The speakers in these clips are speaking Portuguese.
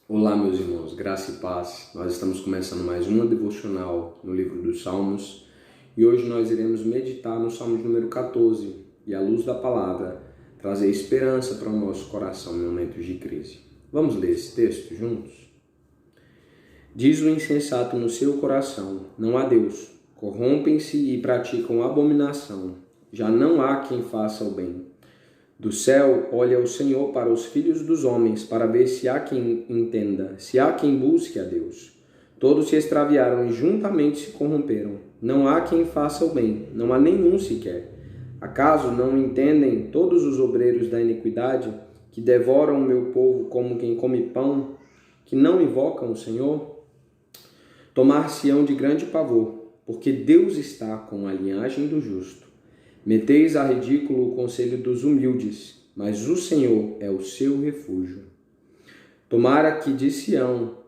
Olá, meus irmãos, graça e paz. Nós estamos começando mais uma devocional no livro dos Salmos e hoje nós iremos meditar no Salmo número 14 e, à luz da palavra, trazer esperança para o nosso coração em momentos de crise. Vamos ler esse texto juntos? Diz o insensato no seu coração: não há Deus. Corrompem-se e praticam abominação. Já não há quem faça o bem. Do céu olha o Senhor para os filhos dos homens, para ver se há quem entenda, se há quem busque a Deus. Todos se extraviaram e juntamente se corromperam. Não há quem faça o bem, não há nenhum sequer. Acaso não entendem todos os obreiros da iniquidade, que devoram o meu povo como quem come pão, que não invocam o Senhor? Tomar-se-ão de grande pavor, porque Deus está com a linhagem do justo. Meteis a ridículo o conselho dos humildes, mas o Senhor é o seu refúgio. Tomara que de Sião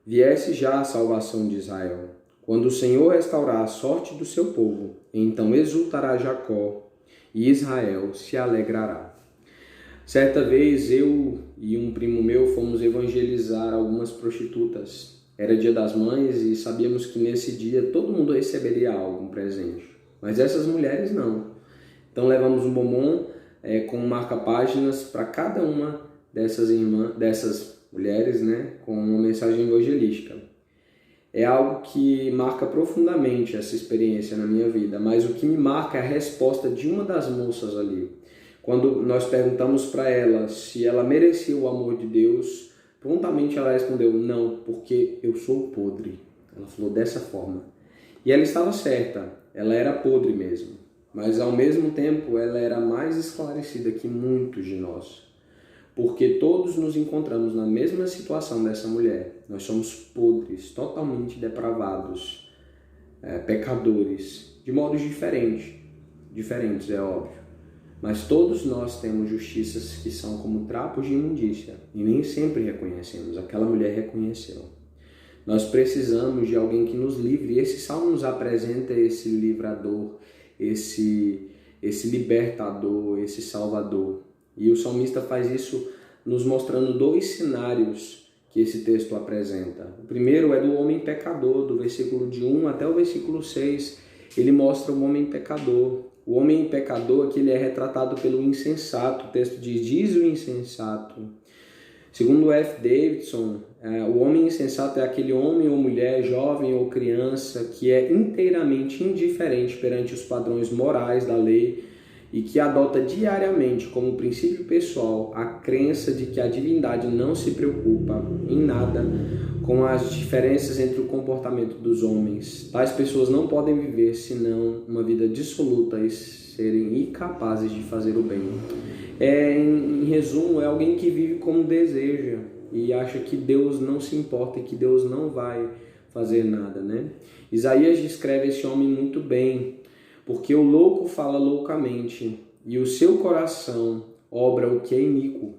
viesse já a salvação de Israel. Quando o Senhor restaurar a sorte do seu povo, então exultará Jacó e Israel se alegrará. Certa vez eu e um primo meu fomos evangelizar algumas prostitutas. Era Dia das Mães e sabíamos que nesse dia todo mundo receberia algo, um presente. Mas essas mulheres não. Então levamos um bombom com marca-páginas para cada uma dessas mulheres, com uma mensagem evangelística. É algo que marca profundamente essa experiência na minha vida, mas o que me marca é a resposta de uma das moças ali. Quando nós perguntamos para ela se ela merecia o amor de Deus, prontamente ela respondeu: não, porque eu sou podre. Ela falou dessa forma. E ela estava certa, ela era podre mesmo. Mas ao mesmo tempo ela era mais esclarecida que muitos de nós, porque todos nos encontramos na mesma situação dessa mulher. Nós somos podres, totalmente depravados, pecadores, de modos diferentes, é óbvio. Mas todos nós temos justiças que são como trapos de imundícia e nem sempre reconhecemos. Aquela mulher reconheceu. Nós precisamos de alguém que nos livre, e esse salmo nos apresenta esse livrador, esse libertador, esse salvador. E o salmista faz isso nos mostrando dois cenários que esse texto apresenta. O primeiro é do homem pecador, do versículo de 1 até o versículo 6. Ele mostra o homem pecador. O homem pecador aqui ele é retratado pelo insensato. O texto diz o insensato. Segundo F. Davidson, o homem insensato é aquele homem ou mulher, jovem ou criança, que é inteiramente indiferente perante os padrões morais da lei e que adota diariamente como princípio pessoal a crença de que a divindade não se preocupa em nada com as diferenças entre o comportamento dos homens. Tais pessoas não podem viver senão uma vida dissoluta e serem incapazes de fazer o bem. Em resumo, é alguém que vive como deseja e acha que Deus não se importa e que Deus não vai fazer nada, Isaías descreve esse homem muito bem, porque o louco fala loucamente e o seu coração obra o que é iníquo,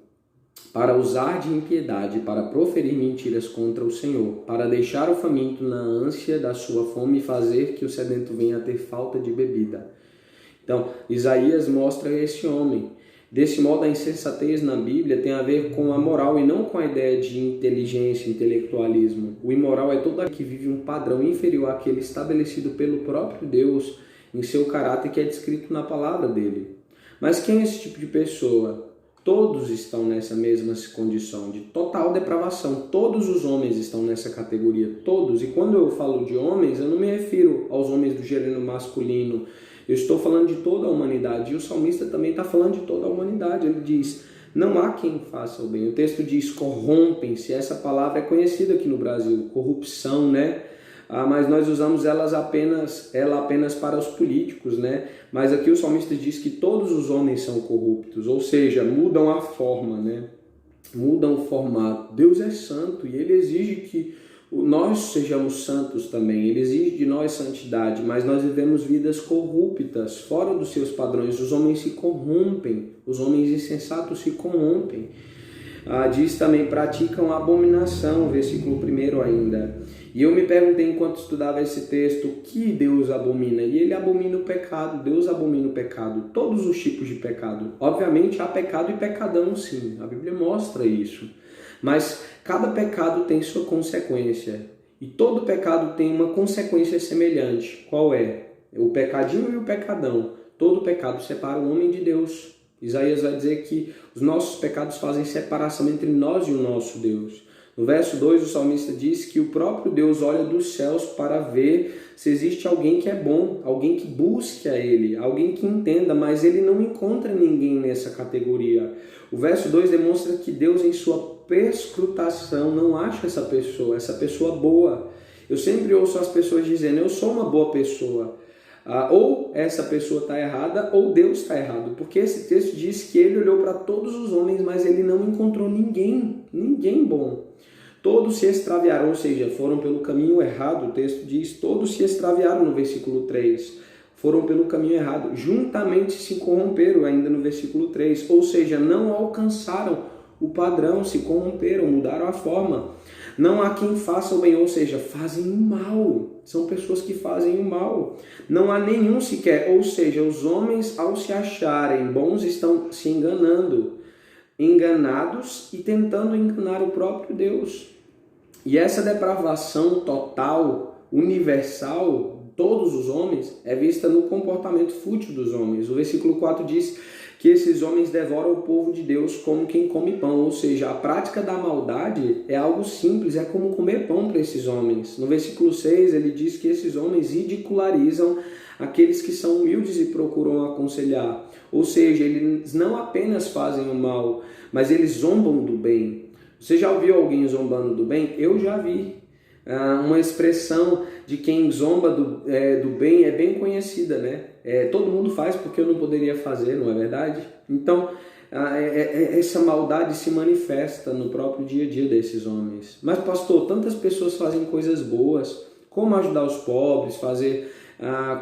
para usar de impiedade, para proferir mentiras contra o Senhor, para deixar o faminto na ânsia da sua fome e fazer que o sedento venha a ter falta de bebida. Então, Isaías mostra esse homem. Desse modo, a insensatez na Bíblia tem a ver com a moral e não com a ideia de inteligência, intelectualismo. O imoral é todo aquele que vive um padrão inferior àquele estabelecido pelo próprio Deus em seu caráter, que é descrito na palavra dele. Mas quem é esse tipo de pessoa? Todos estão nessa mesma condição de total depravação. Todos os homens estão nessa categoria, todos. E quando eu falo de homens, eu não me refiro aos homens do gênero masculino. Eu estou falando de toda a humanidade. E o salmista também está falando de toda a humanidade. Ele diz: não há quem faça o bem. O texto diz: corrompem-se. Essa palavra é conhecida aqui no Brasil, corrupção, mas nós usamos ela apenas para os políticos, Mas aqui o salmista diz que todos os homens são corruptos, ou seja, mudam a forma, Mudam o formato. Deus é santo e Ele exige que nós sejamos santos também. Ele exige de nós santidade, mas nós vivemos vidas corruptas, fora dos seus padrões. Os homens se corrompem, os homens insensatos se corrompem. Diz também: praticam abominação, versículo 1 ainda. E eu me perguntei enquanto estudava esse texto, o que Deus abomina? E Ele abomina o pecado. Deus abomina o pecado, todos os tipos de pecado. Obviamente há pecado e pecadão, sim, a Bíblia mostra isso. Mas cada pecado tem sua consequência. E todo pecado tem uma consequência semelhante. Qual é? O pecadinho e o pecadão. Todo pecado separa o homem de Deus. Isaías vai dizer que os nossos pecados fazem separação entre nós e o nosso Deus. No verso 2, o salmista diz que o próprio Deus olha dos céus para ver se existe alguém que é bom, alguém que busque a Ele, alguém que entenda, mas Ele não encontra ninguém nessa categoria. O verso 2 demonstra que Deus, em sua perscrutação, não acha essa pessoa boa. Eu sempre ouço as pessoas dizendo, eu sou uma boa pessoa. Ou essa pessoa está errada, ou Deus está errado. Porque esse texto diz que Ele olhou para todos os homens, mas Ele não encontrou ninguém bom. Todos se extraviaram, ou seja, foram pelo caminho errado. O texto diz, todos se extraviaram no versículo 3. Foram pelo caminho errado. Juntamente se corromperam, ainda no versículo 3. Ou seja, não alcançaram o padrão, se corromperam, mudaram a forma. Não há quem faça o bem, ou seja, fazem o mal. São pessoas que fazem o mal. Não há nenhum sequer, ou seja, os homens, ao se acharem bons, estão se enganando. Enganados e tentando enganar o próprio Deus. E essa depravação total, universal, todos os homens, é vista no comportamento fútil dos homens. O versículo 4 diz que esses homens devoram o povo de Deus como quem come pão, ou seja, a prática da maldade é algo simples, é como comer pão para esses homens. No versículo 6 ele diz que esses homens ridicularizam aqueles que são humildes e procuram aconselhar. Ou seja, eles não apenas fazem o mal, mas eles zombam do bem. Você já ouviu alguém zombando do bem? Eu já vi. Uma expressão de quem zomba do bem é bem conhecida, né? Todo mundo faz porque eu não poderia fazer, não é verdade? Então, essa maldade se manifesta no próprio dia a dia desses homens. Mas, pastor, tantas pessoas fazem coisas boas, como ajudar os pobres, fazer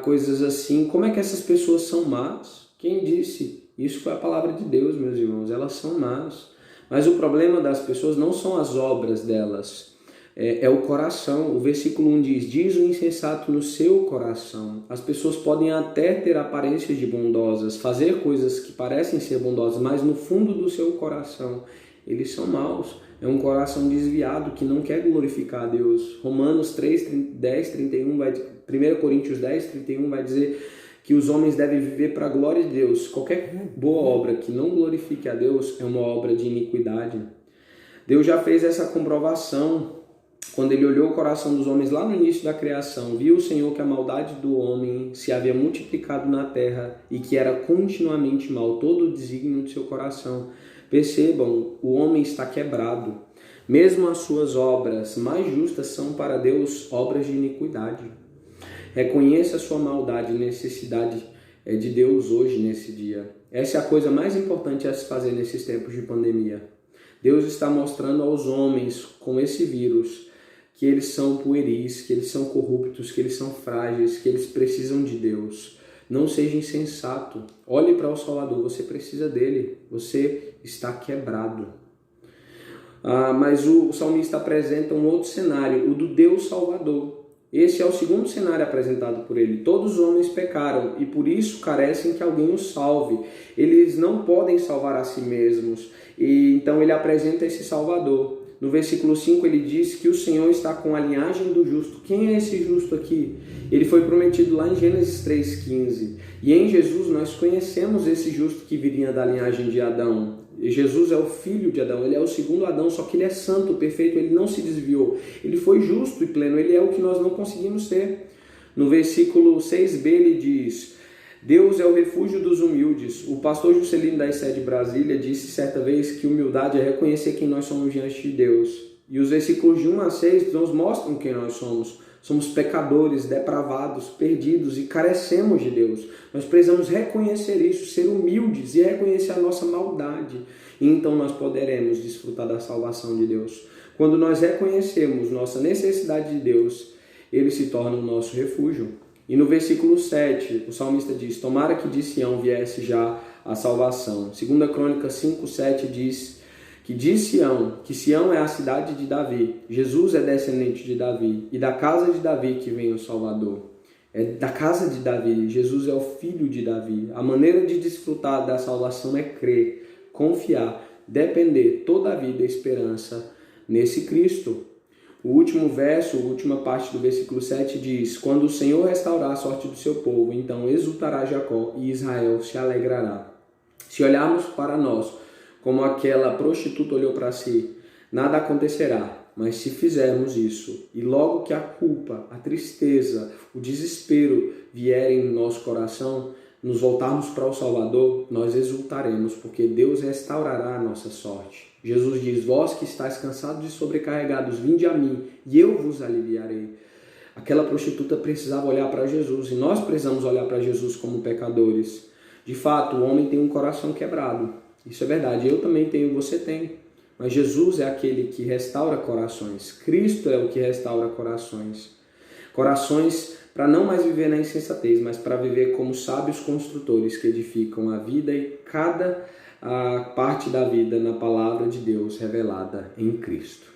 coisas assim. Como é que essas pessoas são más? Quem disse? Isso foi a palavra de Deus, meus irmãos. Elas são más. Mas o problema das pessoas não são as obras delas. É o coração. O versículo 1 diz o insensato no seu coração. As pessoas podem até ter aparências de bondosas, fazer coisas que parecem ser bondosas, mas no fundo do seu coração, eles são maus. É um coração desviado que não quer glorificar a Deus. Romanos 3, 10, 31, 1 Coríntios 10, 31 vai dizer que os homens devem viver para a glória de Deus. Qualquer boa obra que não glorifique a Deus é uma obra de iniquidade. Deus já fez essa comprovação quando ele olhou o coração dos homens lá no início da criação. Viu o Senhor que a maldade do homem se havia multiplicado na terra e que era continuamente mal todo o desígnio do seu coração. Percebam, o homem está quebrado. Mesmo as suas obras mais justas são para Deus obras de iniquidade. Reconheça a sua maldade e necessidade de Deus hoje, nesse dia. Essa é a coisa mais importante a se fazer nesses tempos de pandemia. Deus está mostrando aos homens com esse vírus que eles são pueris, que eles são corruptos, que eles são frágeis, que eles precisam de Deus. Não seja insensato. Olhe para o Salvador, você precisa dele. Você está quebrado. Mas o salmista apresenta um outro cenário, o do Deus Salvador. Esse é o segundo cenário apresentado por ele. Todos os homens pecaram e por isso carecem que alguém os salve. Eles não podem salvar a si mesmos. E então ele apresenta esse Salvador. No versículo 5 ele diz que o Senhor está com a linhagem do justo. Quem é esse justo aqui? Ele foi prometido lá em Gênesis 3,15. E em Jesus nós conhecemos esse justo que viria da linhagem de Adão. Jesus é o filho de Adão, ele é o segundo Adão, só que ele é santo, perfeito, ele não se desviou. Ele foi justo e pleno, ele é o que nós não conseguimos ser. No versículo 6b ele diz: Deus é o refúgio dos humildes. O pastor Juscelino da ICE de Brasília disse certa vez que humildade é reconhecer quem nós somos diante de Deus. E os versículos de 1 a 6 nos mostram quem nós somos. Somos pecadores, depravados, perdidos e carecemos de Deus. Nós precisamos reconhecer isso, ser humildes e reconhecer a nossa maldade. E então nós poderemos desfrutar da salvação de Deus. Quando nós reconhecemos nossa necessidade de Deus, Ele se torna o nosso refúgio. E no versículo 7, o salmista diz: tomara que de Sião viesse já a salvação. 2 Crônicas 5:7 diz que de Sião, que Sião é a cidade de Davi, Jesus é descendente de Davi, e da casa de Davi que vem o Salvador. É da casa de Davi, Jesus é o filho de Davi. A maneira de desfrutar da salvação é crer, confiar, depender toda a vida e esperança nesse Cristo. O último verso, a última parte do versículo 7 diz: quando o Senhor restaurar a sorte do seu povo, então exultará Jacó e Israel se alegrará. Se olharmos para nós como aquela prostituta olhou para si, nada acontecerá. Mas se fizermos isso, e logo que a culpa, a tristeza, o desespero vierem em nosso coração, nos voltarmos para o Salvador, nós exultaremos, porque Deus restaurará a nossa sorte. Jesus diz: vós que estáis cansados e sobrecarregados, vinde a mim, e eu vos aliviarei. Aquela prostituta precisava olhar para Jesus, e nós precisamos olhar para Jesus como pecadores. De fato, o homem tem um coração quebrado. Isso é verdade, eu também tenho, você tem. Mas Jesus é aquele que restaura corações. Cristo é o que restaura corações. Corações para não mais viver na insensatez, mas para viver como sábios construtores que edificam a vida e cada parte da vida na palavra de Deus revelada em Cristo.